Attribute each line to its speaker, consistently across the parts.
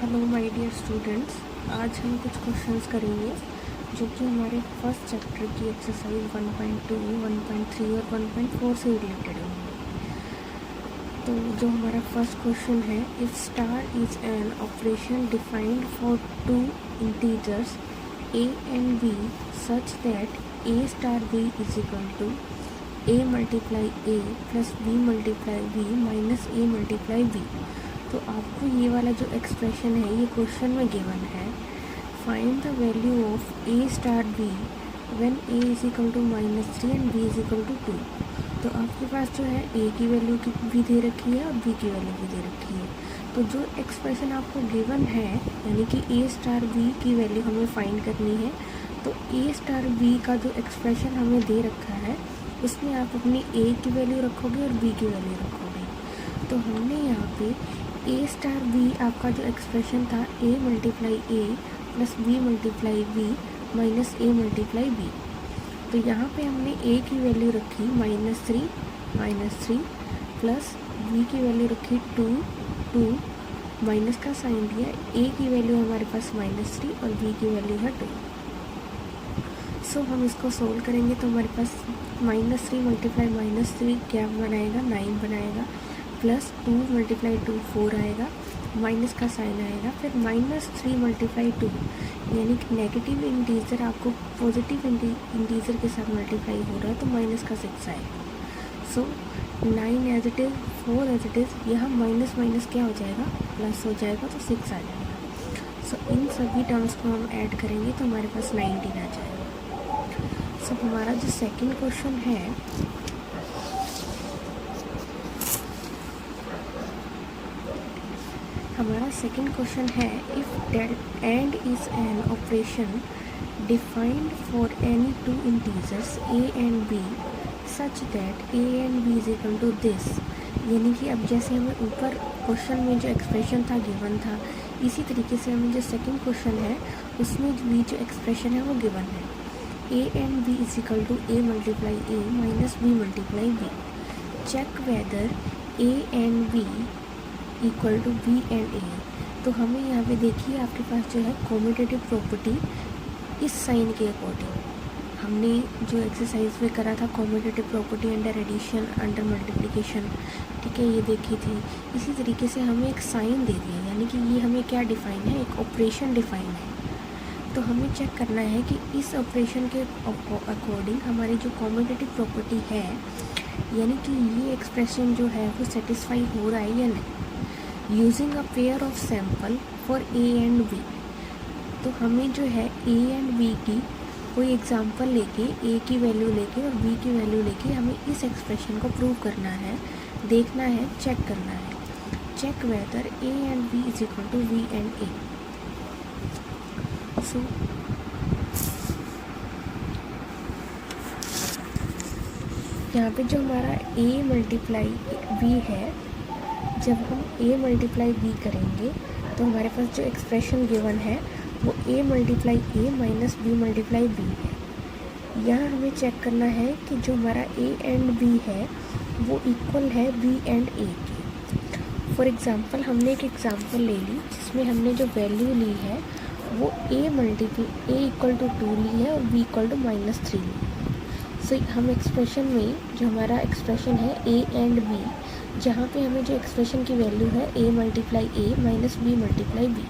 Speaker 1: Hello my dear students, आज हम कुछ क्वेश्चंस करेंगे जो कि हमारे फर्स्ट चैप्टर की एक्सरसाइज 1.2, 1.3 और 1.4 से रिलेटेड होंगे। तो जो हमारा फर्स्ट क्वेश्चन है, if star is an operation defined for two integers a and b such that a star b is equal to a multiply a plus b multiply b minus a multiply b। तो आपको ये वाला जो expression है ये question में given है। Find the value of A star B when A is equal to -3 and B is equal to 2। तो आपके पास जो है ए की वैल्यू की भी दे रखी है और बी की वैल्यू भी दे रखी है। तो जो एक्सप्रेशन आपको गिवन है यानी कि ए स्टार बी की वैल्यू हमें फाइंड करनी है, तो ए स्टार बी का जो एक्सप्रेशन हमें दे रखा है उसमें आप अपनी ए की वैल्यू रखोगे और बी की वैल्यू रखोगे। तो हमने यहाँ पे ए स्टार बी आपका जो एक्सप्रेशन था A multiply A plus B multiply B minus A multiply B, तो यहाँ पे हमने ए की वैल्यू रखी -3 प्लस बी की वैल्यू रखी 2 माइनस का साइन दिया। ए की वैल्यू हमारे पास -3 और बी की वैल्यू है 2। सो हम इसको सोल्व करेंगे तो हमारे पास -3 मल्टीप्लाई -3 क्या बनाएगा, 9 बनाएगा, प्लस 2 मल्टीप्लाई 2 4 आएगा, माइनस का साइन आएगा, फिर -3 मल्टीप्लाई 2 यानी कि नेगेटिव इंटीजर आपको पॉजिटिव इंटीजर के साथ मल्टीप्लाई हो रहा है तो माइनस का 6 आएगा। So 9 as it is, 4 as it is, यहाँ माइनस माइनस क्या हो जाएगा, प्लस हो जाएगा तो 6 आ जाएगा। सो इन सभी टर्म्स को हम ऐड करेंगे तो हमारे पास 19 आ जाएगा। सो हमारा जो सेकेंड क्वेश्चन है, हमारा सेकेंड क्वेश्चन है, if date and is an operation defined for any two integers a and b such that a and b is equal to this. यानी कि अब जैसे हमें ऊपर क्वेश्चन में जो एक्सप्रेशन था गिवन था, इसी तरीके से हमें जो सेकेंड क्वेश्चन है उसमें भी जो एक्सप्रेशन है वो गिवन है। a and b is equal to a multiply a minus b multiply b। Check whether a and b equal to B and A. तो हमें यहाँ पे देखिए आपके पास जो है कॉम्यूटेटिव प्रॉपर्टी इस साइन के अकॉर्डिंग हमने जो एक्सरसाइज में करा था, commutative property under addition under multiplication, ठीक है, ये देखी थी। इसी तरीके से हमें एक साइन दे दिया यानी कि ये हमें क्या डिफाइन है, एक ऑपरेशन डिफाइन है। तो हमें चेक करना है कि इस ऑपरेशन के अकॉर्डिंग हमारी जो कॉम्यूटेटिव प्रॉपर्टी है यानी कि ये एक्सप्रेशन जो है वो सेटिस्फाई हो रहा है या नहीं। Using a pair of sample for A and B. तो हमें जो है ए एंड बी की कोई एग्जांपल लेके, ए की वैल्यू लेके और बी की वैल्यू लेके हमें इस एक्सप्रेशन को प्रूव करना है, देखना है, चेक करना है। Check whether A and B is equal to B and A. So यहाँ पे जो हमारा ए मल्टीप्लाई बी है, जब हम a मल्टीप्लाई b करेंगे तो हमारे पास जो एक्सप्रेशन गिवन है वो a multiply a minus b multiply b है। यहाँ हमें चेक करना है कि जो हमारा a एंड b है वो इक्वल है b एंड a के। फॉर एग्ज़ाम्पल हमने एक एग्ज़ाम्पल ले ली जिसमें हमने जो वैल्यू ली है वो a इक्वल टू 2 ली है और b इक्वल टू -3 ली है। सो हम एक्सप्रेशन में जो हमारा एक्सप्रेशन है a एंड b, जहाँ पे हमें जो एक्सप्रेशन की वैल्यू है a multiply a minus b multiply b,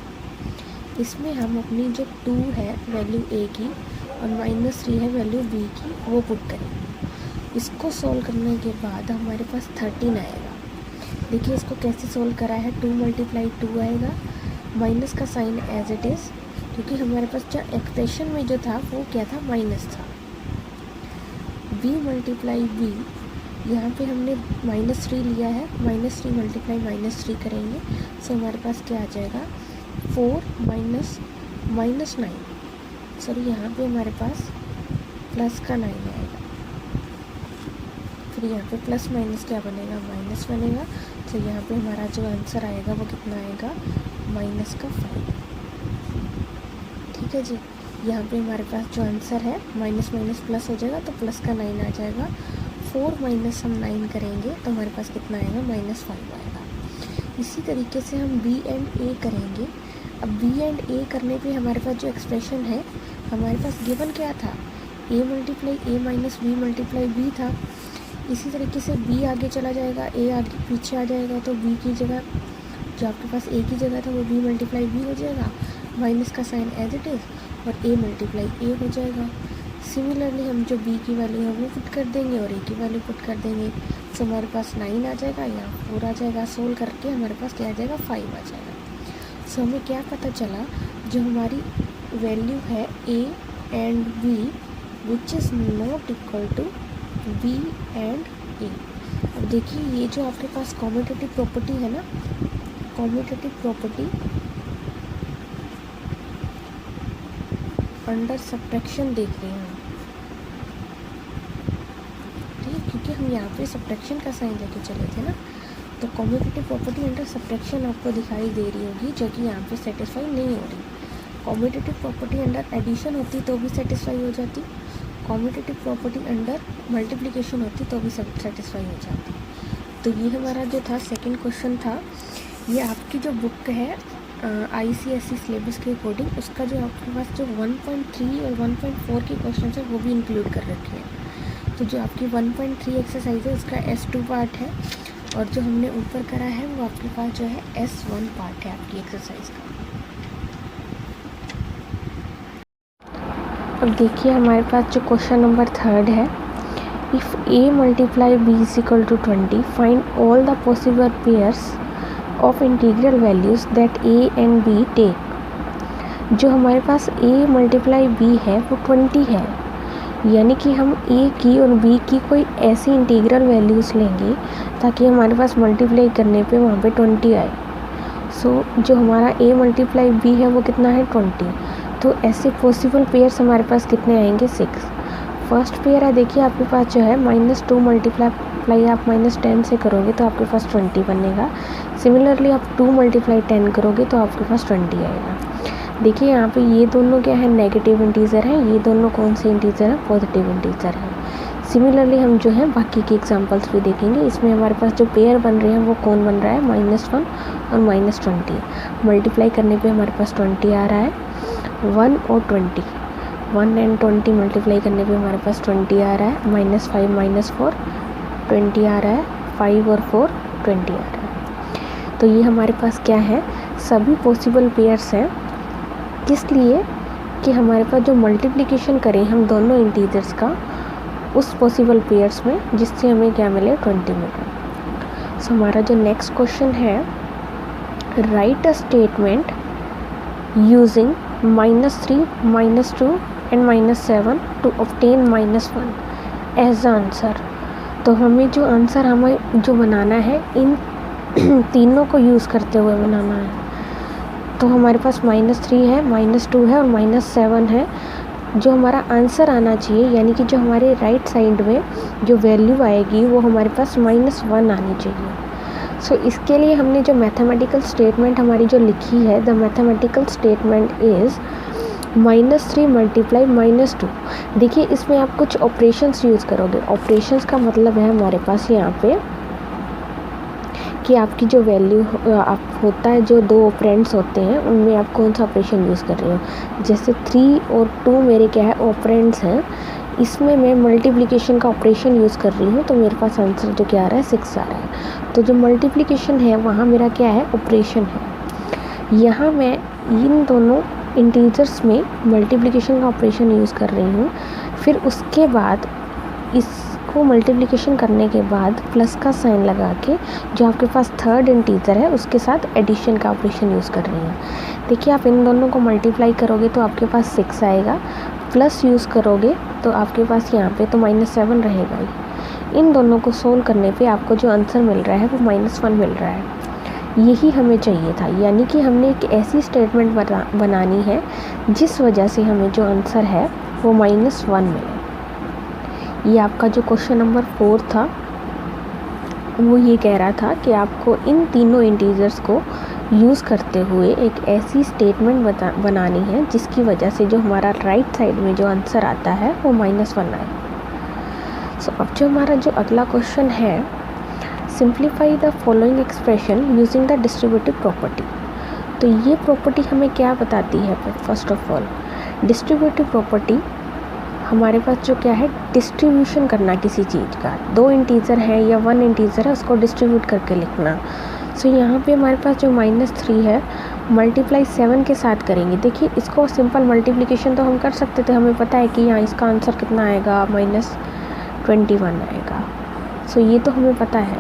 Speaker 1: इसमें हम अपनी जो 2 है वैल्यू a की और -3 है वैल्यू b की वो पुट करेंगे। इसको सोल्व करने के बाद हमारे पास 13 आएगा। देखिए इसको कैसे सोल्व करा है, 2 मल्टीप्लाई 2 आएगा, माइनस का साइन एज इट इज़, क्योंकि हमारे पास जो एक्सप्रेशन में जो था वो क्या था, माइनस था। b मल्टीप्लाई b, यहाँ पे हमने -3 लिया है, -3 मल्टीप्लाई -3 करेंगे सो हमारे पास क्या आ जाएगा, 4 माइनस 9, सॉरी यहाँ पे हमारे पास प्लस का 9 आएगा। फिर यहाँ पे प्लस माइनस क्या बनेगा, माइनस बनेगा। तो यहाँ पे हमारा जो आंसर आएगा वो कितना आएगा, -5। ठीक है जी, यहाँ पे हमारे पास जो आंसर है माइनस माइनस प्लस हो जाएगा तो प्लस का 9 आ जाएगा। 4 माइनस हम 9 करेंगे तो हमारे पास कितना आएगा, -5 आएगा। इसी तरीके से हम बी एंड ए करेंगे अब बी एंड ए करने पे हमारे पास जो एक्सप्रेशन है, हमारे पास गिवन क्या था, A multiply A minus B multiply B था। इसी तरीके से बी आगे चला जाएगा, ए आगे पीछे आ जाएगा, तो बी की जगह जो आपके पास ए की जगह था वो बी मल्टीप्लाई बी हो जाएगा, माइनस का साइन एज इट इज़, और ए मल्टीप्लाई ए हो जाएगा। सिमिलरली हम जो बी की वैल्यू है वो पुट कर देंगे और ए की वैल्यू पुट कर देंगे। सो हमारे पास 9 आ जाएगा या 4 आ जाएगा। सोल्व करके हमारे पास क्या आ जाएगा, 5 आ जाएगा। सो हमें क्या पता चला, जो हमारी वैल्यू है A and B which is not equal to B and A. अब देखिए ये जो आपके पास कॉम्यूटेटिव प्रॉपर्टी है ना, कॉम्यूटेटिव प्रॉपर्टी अंडर सब्ट्रैक्शन देख रहे हैं, ठीक है, क्योंकि हम यहाँ पे सब्ट्रैक्शन का साइन लेके चले थे ना। तो कॉम्यूटेटिव प्रॉपर्टी अंडर सब्ट्रैक्शन आपको दिखाई दे रही होगी, जो कि यहाँ पे सेटिस्फाई नहीं हो रही। कॉम्यूटेटिव प्रॉपर्टी अंडर एडिशन होती तो भी सेटिस्फाई हो जाती, कॉम्यूटेटिव प्रॉपर्टी अंडर मल्टीप्लिकेशन होती तो भी सेटिस्फाई हो जाती। तो ये हमारा जो था सेकंड क्वेश्चन था। ये आपकी जो बुक है ICSE सिलेबस के अकॉर्डिंग, उसका जो आपके पास जो 1.3 और 1.4 के क्वेश्चन है वो भी इंक्लूड कर रखे हैं। तो जो आपकी 1.3 एक्सरसाइज है उसका S2 पार्ट है, और जो हमने ऊपर करा है वो आपके पास जो है S1 पार्ट है आपकी एक्सरसाइज का। अब देखिए हमारे पास जो क्वेश्चन नंबर 3 है, if a multiply b is equal to 20, find all the possible pairs of integral values that a and b take. जो हमारे पास a मल्टीप्लाई b है वो 20 है, यानी कि हम a की और b की कोई ऐसी इंटीग्रल वैल्यूज़ लेंगे ताकि हमारे पास मल्टीप्लाई करने पे वहाँ पे 20 आए। सो जो हमारा a मल्टीप्लाई b है वो कितना है, 20। तो ऐसे पॉसिबल पेयर्स हमारे पास कितने आएंगे, 6। फर्स्ट पेयर है, देखिए आपके पास जो है -2 मल्टीप्लाई आप -10 से करोगे तो आपके पास 20 बनेगा। सिमिलरली आप 2 मल्टीप्लाई 10 करोगे तो आपके पास 20 आएगा। देखिए यहाँ पे ये दोनों क्या है, नेगेटिव इंटीजर हैं, ये दोनों कौन से इंटीजर हैं, पॉजिटिव इंटीजर हैं। सिमिलरली हम जो है बाकी के एग्जांपल्स भी देखेंगे। इसमें हमारे पास जो पेयर बन रहे हैं वो कौन बन रहा है, -1 और -20। मल्टीप्लाई करने पे हमारे पास 20 आ रहा है, 1 और 20, 1 एंड 20 मल्टीप्लाई करने पे हमारे पास 20 आ रहा है, -5 -4 20 आ रहा है, 5 और 4 20 आ रहा है। तो ये हमारे पास क्या है, सभी पॉसिबल पेयर्स हैं, किस लिए कि हमारे पास जो मल्टीप्लिकेशन करें हम दोनों इंटीजर्स का उस पॉसिबल पेयर्स में, जिससे हमें क्या मिले, 20 मिले। सो हमारा जो नेक्स्ट क्वेश्चन है, write a statement using -3 -2 and -7 to obtain -1 as the answer. तो हमें जो आंसर हमें जो बनाना है इन तीनों को यूज़ करते हुए बनाना है। तो हमारे पास -3 है, -2 है और -7 है। जो हमारा आंसर आना चाहिए, यानी कि जो हमारे राइट साइड में जो वैल्यू आएगी वो हमारे पास -1 आनी चाहिए। सो इसके लिए हमने जो मैथमेटिकल स्टेटमेंट हमारी जो लिखी है, the mathematical statement is -3 multiply -2। देखिए इसमें आप कुछ ऑपरेशंस यूज़ करोगे। ऑपरेशंस का मतलब है हमारे पास यहाँ पे कि आपकी जो वैल्यू आप होता है, जो 2 ऑपरेंड्स होते हैं उनमें आप कौन सा ऑपरेशन यूज़ कर रहे हो। जैसे 3 और 2 मेरे क्या है, ऑपरेंड्स हैं, इसमें मैं मल्टीप्लिकेशन का ऑपरेशन यूज़ कर रही हूँ, तो मेरे पास आंसर जो क्या आ रहा है, 6 आ रहा है। तो जो मल्टीप्लिकेशन है वहाँ मेरा क्या है, ऑपरेशन है। यहाँ मैं इन दोनों इंटीजर्स में मल्टीप्लिकेशन का ऑपरेशन यूज़ कर रही हूँ। फिर उसके बाद इसको मल्टीप्लिकेशन करने के बाद प्लस का साइन लगा के जो आपके पास थर्ड इंटीजर है उसके साथ एडिशन का ऑपरेशन यूज़ कर रही हूँ। देखिए आप इन दोनों को मल्टीप्लाई करोगे तो आपके पास 6 आएगा, प्लस यूज़ करोगे तो आपके पास यहाँ पे तो -7 रहेगा ही। इन दोनों को सोल्व करने पे आपको जो आंसर मिल रहा है वो -1 मिल रहा है। यही हमें चाहिए था, यानी कि हमने एक ऐसी स्टेटमेंट बनानी है जिस वजह से हमें जो आंसर है वो -1 मिले। ये आपका जो क्वेश्चन नंबर 4 था वो ये कह रहा था कि आपको इन तीनों इंटीजर्स को यूज़ करते हुए एक ऐसी स्टेटमेंट बनानी है जिसकी वजह से जो हमारा राइट साइड में जो आंसर आता है वो -1 आए। सो अब जो हमारा जो अगला क्वेश्चन है, simplify the following expression using the distributive property. तो ये प्रॉपर्टी हमें क्या बताती है? First of all distributive property हमारे पास जो क्या है, डिस्ट्रीब्यूशन करना किसी चीज़ का, 2 इंटीजर है या 1 इंटीजर है उसको डिस्ट्रीब्यूट करके लिखना। सो यहाँ पे हमारे पास जो -3 है मल्टीप्लाई 7 के साथ करेंगे। देखिए इसको सिंपल मल्टीप्लिकेशन तो हम कर सकते थे, हमें पता है कि यहाँ इसका आंसर कितना आएगा, -21 आएगा। सो ये तो हमें पता है,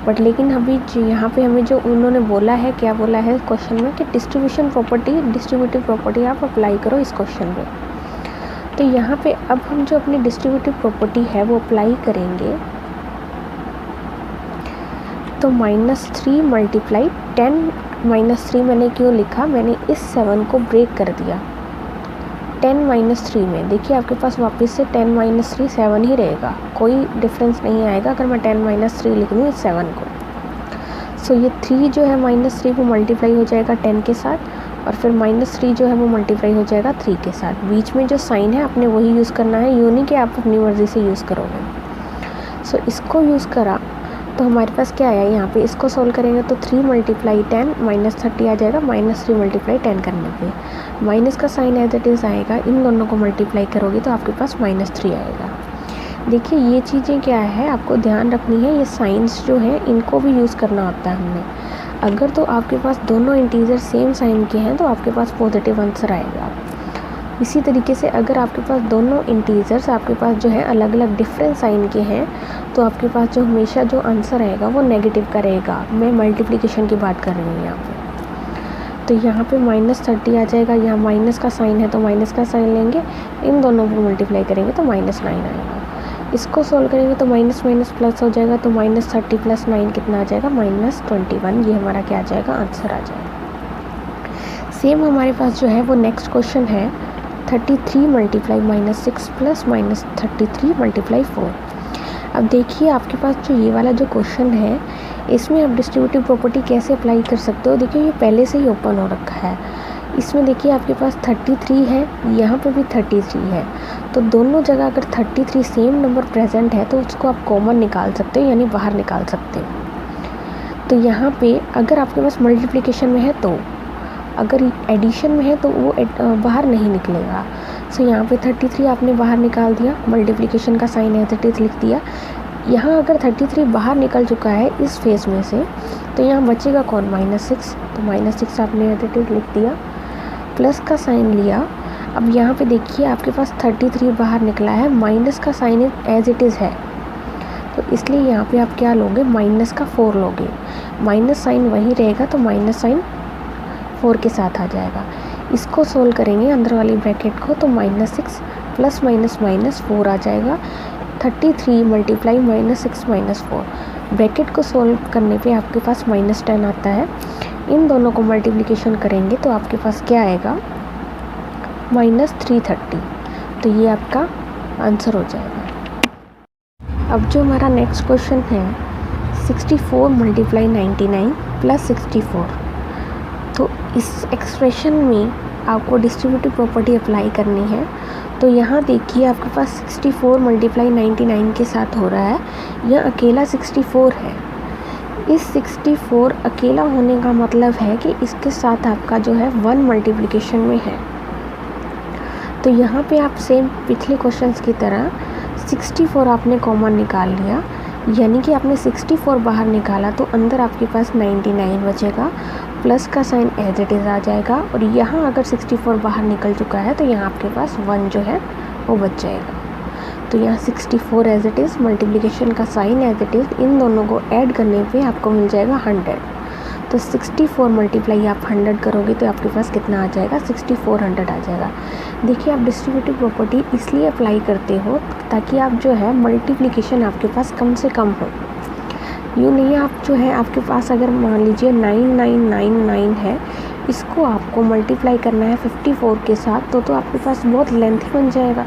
Speaker 1: बट लेकिन अभी यहाँ पे हमें जो उन्होंने बोला है, क्या बोला है क्वेश्चन में कि डिस्ट्रीब्यूशन प्रॉपर्टी, डिस्ट्रीब्यूटिव प्रॉपर्टी आप अप्लाई करो इस क्वेश्चन में। तो यहाँ पे अब हम जो अपनी डिस्ट्रीब्यूटिव प्रॉपर्टी है वो अप्लाई करेंगे। तो -3 मल्टीप्लाई 10, -3 मैंने क्यों लिखा, मैंने इस 7 को ब्रेक कर दिया 10 - 3 में। देखिए आपके पास वापस से 10 - 3 7 ही रहेगा, कोई डिफरेंस नहीं आएगा अगर मैं 10 - 3 लिख दूँ इस 7 को। सो ये 3 जो है -3 वो मल्टीप्लाई हो जाएगा 10 के साथ, और फिर -3 जो है वो मल्टीप्लाई हो जाएगा 3 के साथ। बीच में जो साइन है आपने वही यूज़ करना है, यूँ नहीं कि आप अपनी मर्ज़ी से यूज़ करोगे। सो इसको यूज़ करा तो हमारे पास क्या आया, यहाँ पे इसको सोल्व करेंगे तो 3 मल्टीप्लाई 10 -30 आ जाएगा, -3 मल्टीप्लाई 10 करने पे माइनस का साइन एज इट इज़ आएगा, इन दोनों को मल्टीप्लाई करोगे तो आपके पास -3 आएगा। देखिए ये चीज़ें क्या है आपको ध्यान रखनी है, ये साइंस जो है इनको भी यूज़ करना होता है हमने। अगर तो आपके पास दोनों इंटीजर सेम साइन के हैं तो आपके पास पॉजिटिव आंसर आएगा। इसी तरीके से अगर आपके पास दोनों इंटीजर्स आपके पास जो है अलग अलग डिफरेंट साइन के हैं तो आपके पास जो हमेशा जो आंसर आएगा वो नेगेटिव का रहेगा। मैं मल्टीप्लिकेशन की बात कर रही हूँ यहाँ पे। तो यहाँ पे -30 आ जाएगा, यहाँ माइनस का साइन है तो माइनस का साइन लेंगे, इन दोनों को मल्टीप्लाई करेंगे तो -9 आएगा। इसको सोल्व करेंगे तो माइनस माइनस प्लस हो जाएगा, तो -30 + 9 कितना आ जाएगा, -21। ये हमारा क्या आ जाएगा, आंसर आ जाएगा। सेम हमारे पास जो है वो नेक्स्ट क्वेश्चन है 33 मल्टीप्लाई -6 प्लस -33 मल्टीप्लाई 4। अब देखिए आपके पास जो ये वाला जो क्वेश्चन है इसमें आप डिस्ट्रीब्यूटिव प्रॉपर्टी कैसे अप्लाई कर सकते हो। देखिए ये पहले से ही ओपन हो रखा है, इसमें देखिए आपके पास 33 है, यहाँ पे भी 33 है, तो दोनों जगह अगर 33 सेम नंबर प्रेजेंट है तो उसको आप कॉमन निकाल सकते हो, यानी बाहर निकाल सकते हो। तो यहाँ पे अगर आपके पास मल्टीप्लिकेशन में है तो, अगर एडिशन में है तो वो बाहर नहीं निकलेगा। सो यहाँ पे 33 आपने बाहर निकाल दिया, मल्टीप्लिकेशन का साइन एज इट इज़ लिख दिया। यहाँ अगर 33 बाहर निकल चुका है इस फेज में से तो यहाँ बचेगा कौन, -6, तो -6 आपने एज इट इज़ लिख दिया, प्लस का साइन लिया। अब यहाँ पे देखिए आपके पास 33 बाहर निकला है, माइनस का साइन एज इट इज़ है, तो इसलिए यहाँ पे आप क्या लोगे, -4 लोगे। माइनस साइन वही रहेगा तो माइनस साइन 4 के साथ आ जाएगा। इसको सोल्व करेंगे अंदर वाली ब्रैकेट को तो -6 प्लस -4 आ जाएगा। 33 मल्टीप्लाई -6 -4, ब्रैकेट को सोल्व करने पे आपके पास -10 आता है। इन दोनों को मल्टीप्लिकेशन करेंगे तो आपके पास क्या आएगा, -330। तो ये आपका आंसर हो जाएगा। अब जो हमारा नेक्स्ट क्वेश्चन है 64 मल्टीप्लाई 99 प्लस 64। तो इस एक्सप्रेशन में आपको डिस्ट्रीब्यूटिव प्रॉपर्टी अप्लाई करनी है। तो यहाँ देखिए आपके पास 64 मल्टीप्लाई 99 के साथ हो रहा है, यह अकेला 64 है। इस 64 अकेला होने का मतलब है कि इसके साथ आपका जो है 1 मल्टीप्लिकेशन में है। तो यहाँ पे आप सेम पिछले क्वेश्चंस की तरह 64 आपने कॉमन निकाल लिया, यानी कि आपने 64 बाहर निकाला तो अंदर आपके पास 99 बचेगा, प्लस का साइन एज इट इज़ आ जाएगा। और यहाँ अगर 64 बाहर निकल चुका है तो यहाँ आपके पास 1 जो है वो बच जाएगा। तो यहाँ 64 एज इट इज़, मल्टीप्लिकेशन का साइन एज इट इज़, इन दोनों को ऐड करने पे आपको मिल जाएगा 100। तो 64 मल्टीप्लाई आप 100 करोगे तो आपके पास कितना आ जाएगा, 6400 आ जाएगा। देखिए आप डिस्ट्रीब्यूटिव प्रॉपर्टी इसलिए अप्लाई करते हो ताकि आप जो है मल्टीप्लिकेशन आपके पास कम से कम हो। यूँ नहीं, आप जो है आपके पास अगर मान लीजिए 9999 है, इसको आपको मल्टीप्लाई करना है 54 के साथ तो आपके पास बहुत लेंथी बन जाएगा।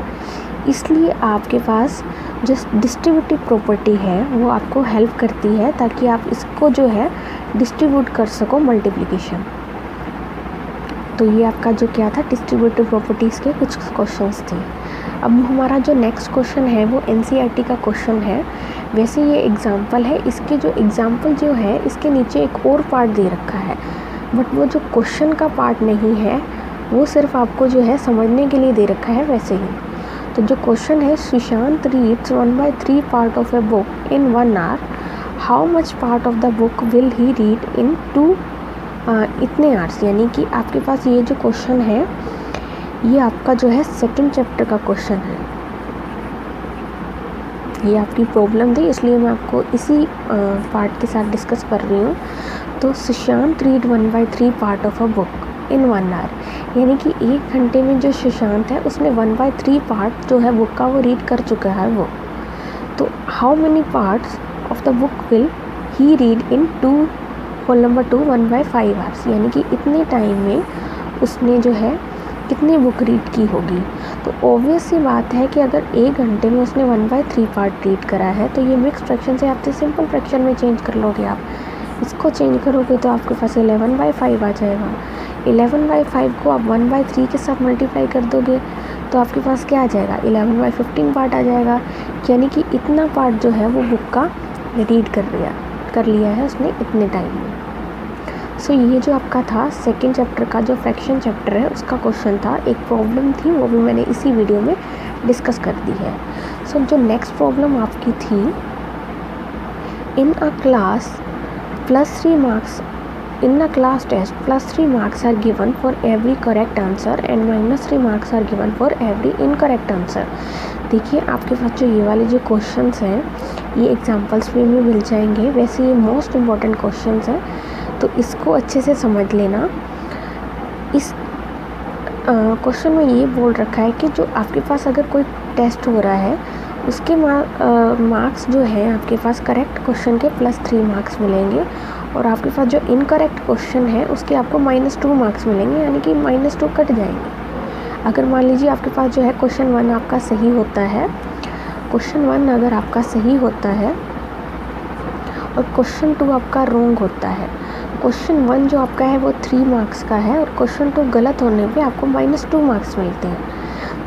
Speaker 1: इसलिए आपके पास जो डिस्ट्रीब्यूटिव प्रॉपर्टी है वो आपको हेल्प करती है ताकि आप इसको जो है डिस्ट्रीब्यूट कर सको मल्टीप्लिकेशन। तो ये आपका जो क्या था, डिस्ट्रीब्यूटिव प्रॉपर्टीज़ के कुछ क्वेश्चंस थे। अब हमारा जो नेक्स्ट क्वेश्चन है वो एनसीईआरटी का क्वेश्चन है। वैसे ये एग्जाम्पल है, इसके जो एग्जाम्पल जो है इसके नीचे एक और पार्ट दे रखा है। बट वो जो क्वेश्चन का पार्ट नहीं है वो सिर्फ आपको जो है समझने के लिए दे रखा है वैसे ही। तो जो क्वेश्चन है, Sushant reads 1/3 part of a book in 1 hour, how much part of the book will he read in 2 इतने आवर्स। यानी कि आपके पास ये जो क्वेश्चन है ये आपका जो है सेकंड चैप्टर का क्वेश्चन है। ये आपकी प्रॉब्लम थी इसलिए मैं आपको इसी पार्ट के साथ डिस्कस कर रही हूँ। तो Sushant read 1/3 part of a book in 1 hour, यानी कि 1 घंटे में जो सुशांत है उसने 1/3 पार्ट जो है बुक का वो रीड कर चुका है वो। तो how many parts of the book will he read in 2 1/5 hours, यानी कि इतने टाइम में उसने जो है कितनी बुक रीड की होगी। तो ऑब्वियस सी बात है कि अगर 1 घंटे में उसने 1/3 पार्ट रीड करा है तो ये मिक्स फ्रैक्शन से आपसे सिंपल फ्रैक्शन में चेंज कर लोगे। आप इसको चेंज करोगे तो आपके पास 11/5 आ जाएगा। 11/5 को आप 1/3 के साथ मल्टीप्लाई कर दोगे तो आपके पास क्या आ जाएगा, 11/15 पार्ट आ जाएगा। यानी कि इतना पार्ट जो है वो बुक का रीड कर लिया है उसने इतने टाइम में। सो ये जो आपका था सेकंड चैप्टर का जो फ्रैक्शन चैप्टर है उसका क्वेश्चन था। एक प्रॉब्लम थी वो भी मैंने इसी वीडियो में डिस्कस कर दी है। सो जो नेक्स्ट प्रॉब्लम आपकी थी, in a class +3 marks in a class test +3 marks are given for every correct answer and -3 marks are given for every incorrect answer। देखिए आपके पास जो ये वाले जो क्वेश्चंस हैं ये एग्जांपल्स में भी मिल जाएंगे। वैसे ये मोस्ट इम्पॉर्टेंट क्वेश्चंस हैं तो इसको अच्छे से समझ लेना। इस क्वेश्चन में ये बोल रखा है कि जो आपके पास अगर कोई टेस्ट हो रहा है उसके मार्क्स जो है आपके पास करेक्ट क्वेश्चन के +3 मार्क्स मिलेंगे और आपके पास जो इनकरेक्ट क्वेश्चन है उसके आपको -2 मार्क्स मिलेंगे, यानी कि -2 कट जाएंगे। अगर मान लीजिए आपके पास जो है क्वेश्चन 1 आपका सही होता है, क्वेश्चन 1 अगर आपका सही होता है और क्वेश्चन 2 आपका रॉन्ग होता है, क्वेश्चन 1 जो आपका है वो 3 मार्क्स का है और क्वेश्चन 2 गलत होने पे आपको -2 मार्क्स मिलते हैं।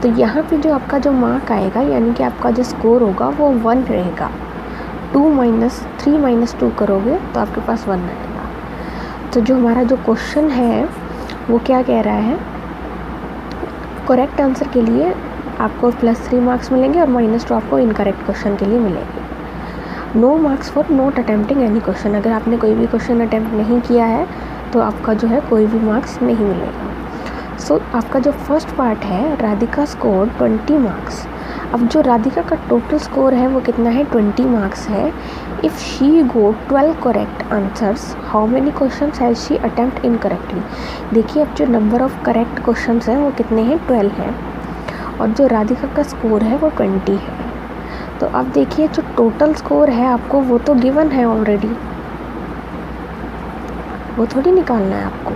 Speaker 1: तो यहाँ पे जो आपका जो मार्क आएगा यानी कि आपका जो स्कोर होगा वो 1 रहेगा। 3 - 2 करोगे तो आपके पास 1 आएगा। तो जो हमारा जो क्वेश्चन है वो क्या कह रहा है, करेक्ट आंसर के लिए आपको +3 मार्क्स मिलेंगे और -2 आपको इनकरेक्ट क्वेश्चन के लिए मिलेंगे। No marks for not attempting any question, अगर आपने कोई भी क्वेश्चन अटेम्प्ट नहीं किया है तो आपका जो है कोई भी मार्क्स नहीं मिलेगा। सो आपका जो फर्स्ट पार्ट है, राधिका स्कोर 20 मार्क्स। अब जो राधिका का टोटल स्कोर है वो कितना है, 20 मार्क्स है। If she got 12 correct answers, how many question has she attempt incorrectly. देखिए अब जो नंबर ऑफ करेक्ट क्वेश्चन हैं वो कितने हैं, 12 हैं और जो राधिका का स्कोर है वो 20 है। तो अब देखिए जो टोटल स्कोर है आपको वो तो गिवन है ऑलरेडी, वो थोड़ी निकालना है आपको।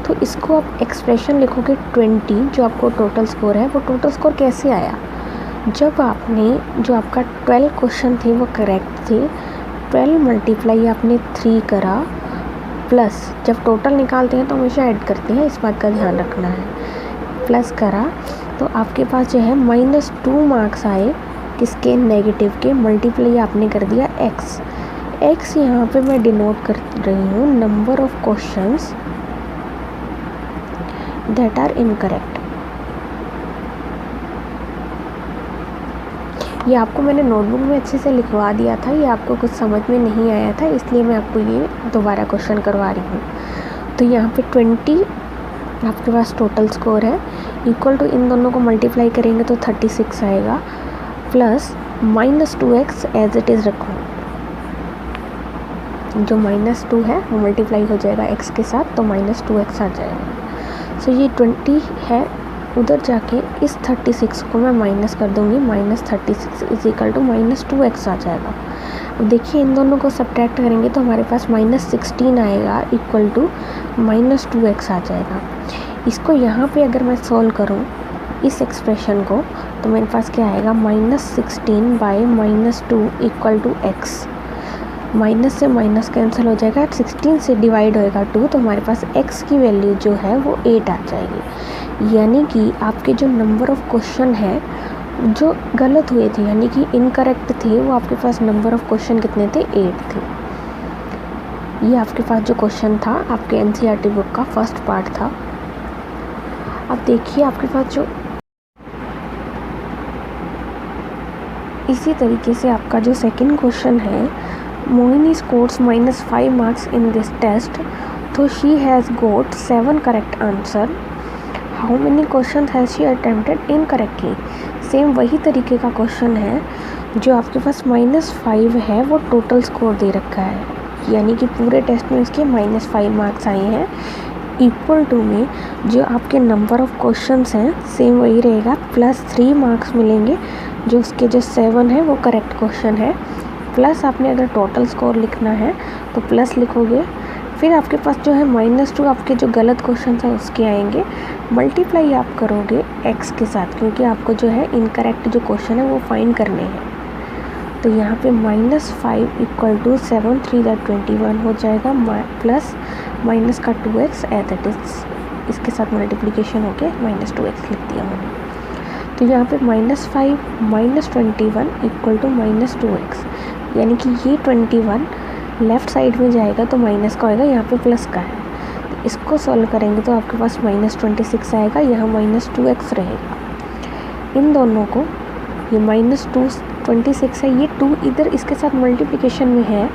Speaker 1: तो इसको आप एक्सप्रेशन लिखोगे 20, जो आपको टोटल स्कोर है वो टोटल स्कोर कैसे आया, जब आपने जो आपका 12 क्वेश्चन थे वो करेक्ट थे, 12 मल्टीप्लाई आपने 3 करा प्लस, जब टोटल निकालते हैं तो हमेशा ऐड करते हैं, इस बात का ध्यान रखना है, प्लस करा तो आपके पास जो है -2 मार्क्स आए, किसके, नेगेटिव के। मल्टीप्लाई आपने कर दिया x यहाँ पे मैं डिनोट कर रही हूँ number of questions that are incorrect. ये आपको मैंने नोटबुक में अच्छे से लिखवा दिया था, ये आपको कुछ समझ में नहीं आया था इसलिए मैं आपको ये दोबारा क्वेश्चन करवा रही हूँ। तो यहाँ पे 20 आपके पास टोटल स्कोर है, इक्वल टू इन दोनों को मल्टीप्लाई करेंगे तो 36 आएगा, plus -2x as it is रखो, जो -2 है वो मल्टीप्लाई हो जाएगा x के साथ तो -2x आ जाएगा। सो ये 20 है, उधर जाके इस 36 को मैं माइनस कर दूंगी, -36 इज इक्वल टू -2x आ जाएगा। अब देखिए इन दोनों को सब्ट्रैक्ट करेंगे तो हमारे पास -16 आएगा, इक्वल टू -2x आ जाएगा। इसको यहाँ पे अगर मैं सॉल्व करूँ इस एक्सप्रेशन को तो मेरे पास क्या आएगा, -16 by -2 equal to x। Minus से माइनस कैंसिल हो जाएगा, 16 से डिवाइड होएगा 2 तो हमारे पास x की वैल्यू जो है वो 8 आ जाएगी। यानी कि आपके जो नंबर ऑफ़ क्वेश्चन है जो गलत हुए थे यानी कि इनकरेक्ट थे, वो आपके पास नंबर ऑफ़ क्वेश्चन कितने थे, 8 थे। ये आपके पास जो क्वेश्चन था आपके एनसीईआरटी बुक का फर्स्ट पार्ट था। अब देखिए आपके पास जो इसी तरीके से आपका जो सेकंड क्वेश्चन है, Mohini scores -5 marks in this test तो she has got 7 correct answer, how many question has she attempted incorrectly. Same वही तरीके का क्वेश्चन है, जो आपके पास -5 है वो टोटल स्कोर दे रखा है, यानी कि पूरे टेस्ट में उसके -5 मार्क्स आए हैं। इक्वल टू में जो आपके नंबर ऑफ क्वेश्चंस हैं सेम वही रहेगा, +3 मार्क्स मिलेंगे, जो उसके जो 7 है वो करेक्ट क्वेश्चन है, प्लस आपने अगर टोटल स्कोर लिखना है तो प्लस लिखोगे। फिर आपके पास जो है -2 आपके जो गलत क्वेश्चन हैं उसके आएंगे, मल्टीप्लाई आप करोगे x के साथ, क्योंकि आपको जो है इनकरेक्ट जो क्वेश्चन है वो फाइंड करने हैं। तो यहाँ पे -5 = 7 3 21 हो जाएगा, प्लस माइनस का 2x एज इट इज़, इसके साथ मल्टीप्लिकेशन होके -2x लिख दिया मैंने। तो यहाँ पे -5 -21 = -2x, यानी कि ये 21 लेफ़्ट साइड में जाएगा तो माइनस का होएगा, यहाँ पे प्लस का है। तो इसको सॉल्व करेंगे तो आपके पास -26 आएगा, यहाँ -2x रहेगा। इन दोनों को ये -26 है, ये 2 इधर इसके साथ मल्टीप्लिकेशन में है,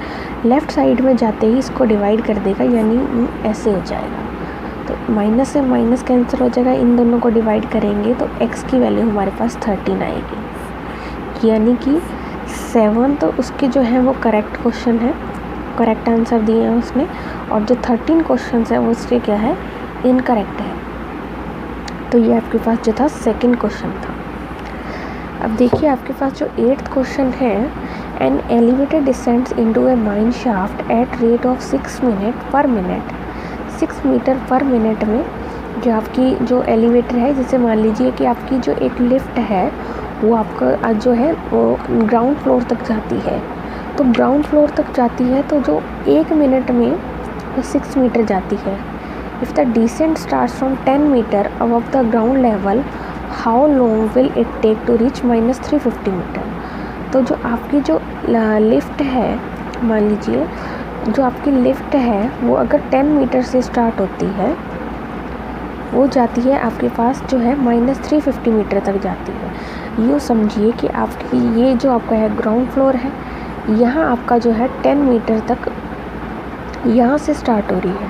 Speaker 1: लेफ़्ट साइड में जाते ही इसको डिवाइड कर देगा, यानी ऐसे हो जाएगा। तो माइनस से माइनस कैंसिल हो जाएगा, इन दोनों को डिवाइड करेंगे तो x की वैल्यू हमारे पास 13 आएगी, यानी कि 7 तो उसके जो है वो करेक्ट क्वेश्चन है, करेक्ट आंसर दिए हैं उसने, और जो 13 क्वेश्चन है वो उसके क्या है, इनकरेक्ट है। तो ये आपके पास जो था सेकंड क्वेश्चन था। अब देखिए आपके पास जो 8th क्वेश्चन है, an elevator descends into a mine shaft at rate of 6 minute 6 metre पर मिनट में। जो आपकी जो एलिवेटर है, जैसे मान लीजिए कि आपकी जो एक लिफ्ट है वो आपका जो है वो ग्राउंड फ्लोर तक जाती है, तो ग्राउंड फ्लोर तक जाती है तो जो 1 मिनट में वो 6 मीटर जाती है। If the descent starts from 10 metre above the ground level, how long will it take to reach -350 metre. तो जो आपकी जो लिफ्ट है, मान लीजिए जो आपकी लिफ्ट है वो अगर 10 मीटर से स्टार्ट होती है, वो जाती है आपके पास जो है -350 मीटर तक जाती है। यूँ समझिए कि आपकी ये जो आपका है ग्राउंड फ्लोर है, यहाँ आपका जो है 10 मीटर तक यहाँ से स्टार्ट हो रही है,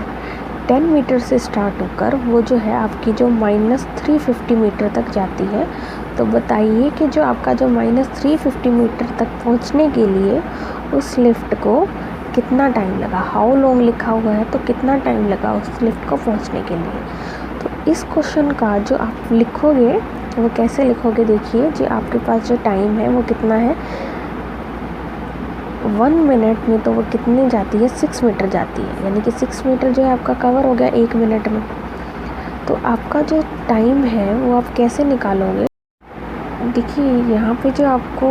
Speaker 1: 10 मीटर से स्टार्ट होकर वो जो है आपकी जो -350 मीटर तक जाती है। तो बताइए कि जो आपका जो -350 मीटर तक पहुँचने के लिए उस लिफ्ट को कितना टाइम लगा, हाउ लॉन्ग लिखा हुआ है तो कितना टाइम लगा उस लिफ्ट को पहुँचने के लिए। तो इस क्वेश्चन का जो आप लिखोगे वो कैसे लिखोगे, देखिए जो आपके पास जो टाइम है वो कितना है, 1 मिनट में तो वो कितनी जाती है, 6 मीटर जाती है, यानी कि 6 मीटर जो है आपका कवर हो गया 1 मिनट में। तो आपका जो टाइम है वो आप कैसे निकालोगे, देखिए यहाँ पे जो आपको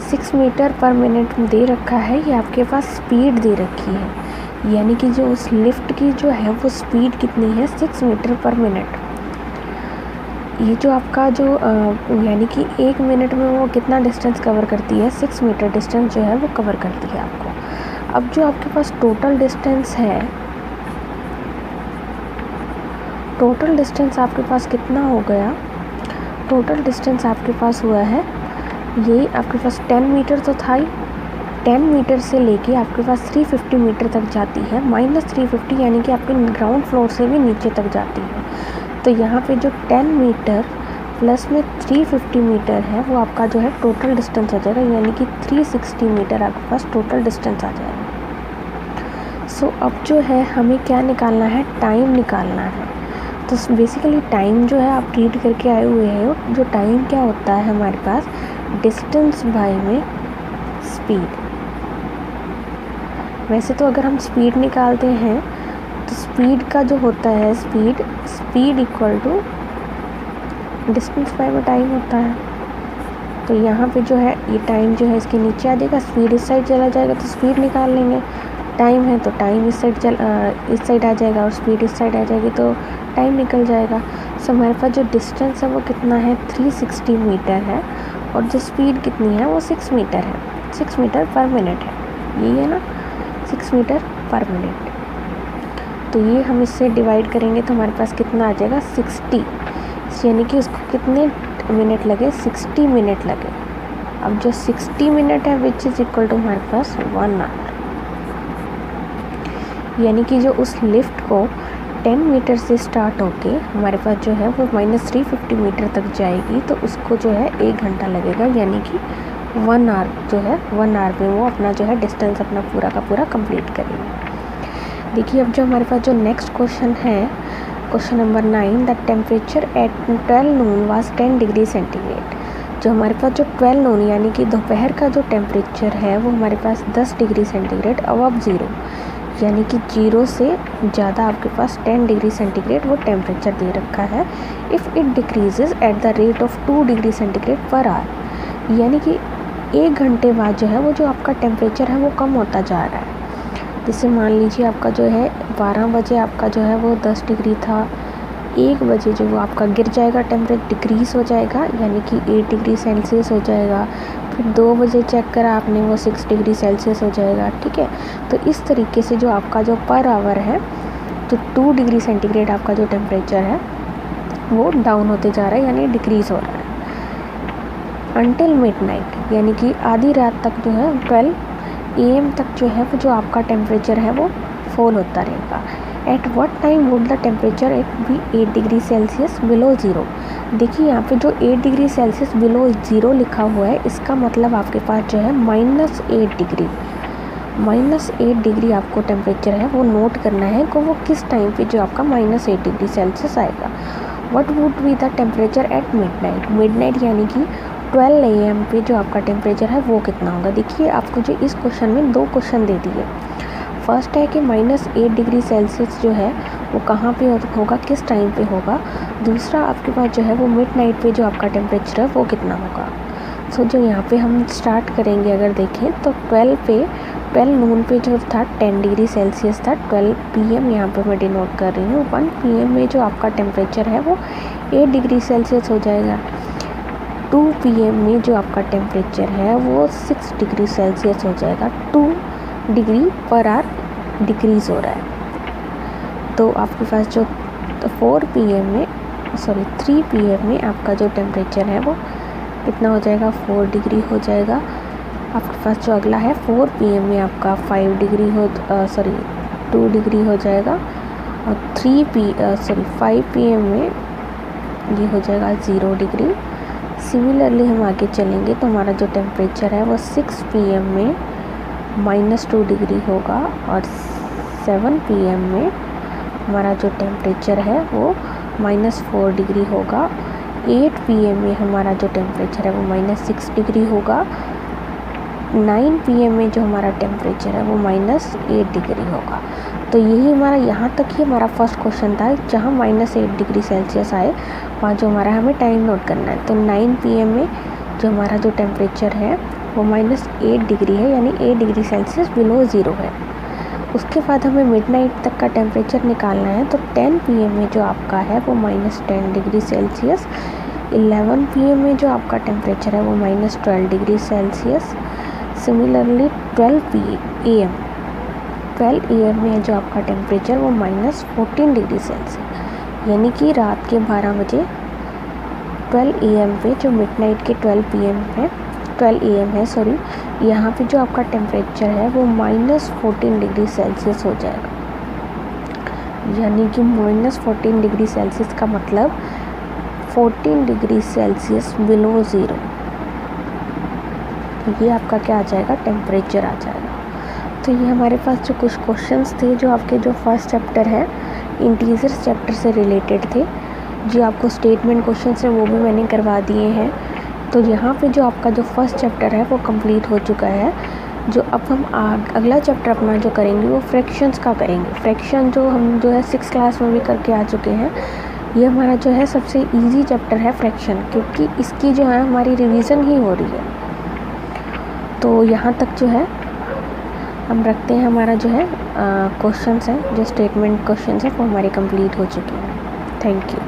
Speaker 1: 6 मीटर पर मिनट दे रखा है, ये आपके पास स्पीड दे रखी है, यानी कि जो उस लिफ्ट की जो है वो स्पीड कितनी है, 6 मीटर पर मिनट। ये जो आपका जो यानी कि 1 मिनट में वो कितना डिस्टेंस कवर करती है, 6 मीटर डिस्टेंस जो है वो कवर करती है आपको। अब जो आपके पास टोटल डिस्टेंस है, टोटल डिस्टेंस आपके पास कितना हो गया, टोटल डिस्टेंस आपके पास हुआ है, ये आपके पास 10 मीटर तो था ही, 10 मीटर से लेके आपके पास 350 मीटर तक जाती है, -350 यानी कि आपके ग्राउंड फ्लोर से भी नीचे तक जाती है। तो यहाँ पे जो 10 मीटर प्लस में 350 मीटर है वो आपका जो है टोटल डिस्टेंस हो जाएगा, यानी कि 360 मीटर आपके पास टोटल डिस्टेंस आ जाएगा। सो अब जो है हमें क्या निकालना है, टाइम निकालना है। तो बेसिकली टाइम जो है आप रीड करके आए हुए हैं, जो टाइम क्या होता है हमारे पास, डिस्टेंस बाय में स्पीड। वैसे तो अगर हम स्पीड निकालते हैं तो स्पीड का जो होता है speed equal to distance by में टाइम होता है। तो यहाँ पे जो है ये टाइम जो है इसके नीचे आ जाएगा, स्पीड इस साइड चला जाएगा तो स्पीड निकाल लेंगे, टाइम है तो टाइम इस साइड आ जाएगा और स्पीड इस साइड आ जाएगी तो टाइम निकल जाएगा। सो हमारे पास जो डिस्टेंस है वो कितना है, 360 मीटर है, और जो स्पीड कितनी है वो 6 मीटर है, 6 मीटर पर मिनट है, यही है ना, 6 मीटर पर मिनट। तो ये हम इससे डिवाइड करेंगे तो हमारे पास कितना आ जाएगा 60, यानी कि उसको कितने मिनट लगे 60 मिनट लगे। अब जो 60 मिनट है विच इज़ इक्वल टू हमारे पास 1 आवर, यानी कि जो उस लिफ्ट को 10 मीटर से स्टार्ट होके हमारे पास जो है वो -350 मीटर तक जाएगी, तो उसको जो है 1 घंटा लगेगा, यानी कि 1 आवर जो है 1 आवर में वो अपना जो है डिस्टेंस अपना पूरा का पूरा कंप्लीट करेगी। देखिए अब जो हमारे पास जो नेक्स्ट क्वेश्चन है, question number 9, the temperature at 12 Noon was 10 degree centigrade. जो हमारे पास जो 12 नून यानी कि दोपहर का जो टेम्परेचर है वो हमारे पास 10 डिग्री सेंटीग्रेड अबव ज़ीरो, यानी कि 0 से ज़्यादा आपके पास 10 डिग्री सेंटीग्रेड वो टेम्परेचर दे रखा है। If it decreases at the rate of 2 degree centigrade per hour, यानी कि 1 घंटे बाद जो है वो जो आपका टेम्परेचर है वो कम होता जा रहा है। जैसे मान लीजिए आपका जो है 12 बजे आपका जो है वो 10 डिग्री था, 1 बजे जो वो आपका गिर जाएगा, टेम्परेचर डिक्रीज़ हो जाएगा, यानी कि 8 डिग्री सेल्सियस हो जाएगा। फिर 2 बजे चेक करा आपने वो 6 डिग्री सेल्सियस हो जाएगा, ठीक है। तो इस तरीके से जो आपका जो पर आवर है, जो 2 डिग्री सेंटीग्रेड आपका जो टेम्परेचर है वो डाउन होते जा रहा है, यानी डिक्रीज़ हो रहा है अनटिल मिडनाइट, यानी कि आधी रात तक जो है 12 AM तक जो है वो जो आपका टेम्परेचर है वो फॉल होता रहेगा। At what time would the temperature be 8 degree Celsius below zero. देखिए यहाँ पे जो 8 डिग्री सेल्सियस बिलो ज़ीरो लिखा हुआ है, इसका मतलब आपके पास जो है -8 डिग्री, -8 डिग्री आपको टेम्परेचर है वो नोट करना है कि वो किस टाइम पे जो आपका -8 डिग्री सेल्सियस आएगा। What would be the temperature at midnight, midnight यानी कि 12 AM पे जो आपका टेम्परेचर है वो कितना होगा। देखिए आपको जो इस क्वेश्चन में 2 क्वेश्चन दे दिए। फर्स्ट है कि -8 डिग्री सेल्सियस जो है वो कहाँ पे होगा, किस टाइम पे होगा। दूसरा आपके पास जो है वो मिडनाइट पे जो आपका टेम्परेचर है वो कितना होगा। सो जो यहाँ पे हम स्टार्ट करेंगे, अगर देखें तो 12 नून पे जो था 10 डिग्री सेल्सियस था। 12 PM यहाँ पे मैं डिनोट कर रही हूँ। 1 PM में जो आपका टेम्परेचर है वो 8 डिग्री सेल्सियस हो जाएगा। 2 PM में जो आपका टेम्परेचर है वो 6 डिग्री सेल्सियस हो जाएगा। 2 डिग्री पर आवर डिक्रीज़ हो रहा है। तो आपके पास जो 3 PM में आपका जो टेम्परेचर है वो कितना हो जाएगा, 4 डिग्री हो जाएगा। आपके पास जो अगला है 4 PM में आपका 5 डिग्री 2 डिग्री हो जाएगा। और 5 PM में ये हो जाएगा 0 डिग्री। सिमिलरली हम आगे चलेंगे तो हमारा जो टेम्परेचर है वो 6 PM में -2 डिग्री होगा, और 7 PM में हमारा जो टेम्परेचर है वो -4 डिग्री होगा। 8 PM में हमारा जो टेम्परेचर है वो -6 डिग्री होगा। 9 PM में जो हमारा टेम्परेचर है वो -8 डिग्री होगा। तो यही हमारा यहाँ तक ही हमारा फर्स्ट क्वेश्चन था, जहाँ -8 डिग्री सेल्सियस आए वहाँ जो हमारा हमें टाइम नोट करना है। तो 9 PM में जो हमारा जो टेम्परेचर है वो -8 डिग्री है, यानी 8 डिग्री सेल्सियस बिलो ज़ीरो है। उसके बाद हमें मिडनाइट तक का टेम्परेचर निकालना है। तो 10 PM में जो आपका है वो -10 डिग्री सेल्सियस। 11 PM में जो आपका टेम्परेचर है वो -12 डिग्री सेल्सियस। सिमिलरली 12 AM में जो आपका टेम्परेचर वो -14 डिग्री सेल्सियस, यानी कि रात के 12 बजे 12 AM पे जो मिडनाइट के 12 AM है यहाँ पे जो आपका टेम्परेचर है वो -14 डिग्री सेल्सियस हो जाएगा, यानी कि -14 डिग्री सेल्सियस का मतलब 14 डिग्री सेल्सियस बिलो ज़ीरो। ये आपका क्या आ जाएगा, टेम्परेचर आ जाएगा। तो ये हमारे पास जो कुछ क्वेश्चंस थे जो आपके जो फर्स्ट चैप्टर है इंटीजर्स चैप्टर से रिलेटेड थे, जो आपको स्टेटमेंट क्वेश्चंस हैं वो भी मैंने करवा दिए हैं। तो यहाँ पे जो आपका जो फर्स्ट चैप्टर है वो कंप्लीट हो चुका है। जो अब हम अगला चैप्टर अपना जो करेंगे वो फ्रैक्शंस का करेंगे। फ्रैक्शन जो हम जो है 6th क्लास में भी करके आ चुके हैं। ये हमारा जो है सबसे इजी चैप्टर है फ्रैक्शन, क्योंकि इसकी जो है हमारी रिवीजन ही हो रही है। तो यहाँ तक जो है हम रखते हैं, हमारा जो है क्वेश्चंस हैं, जो स्टेटमेंट क्वेश्चंस हैं वो हमारे कंप्लीट हो चुके हैं। Thank you.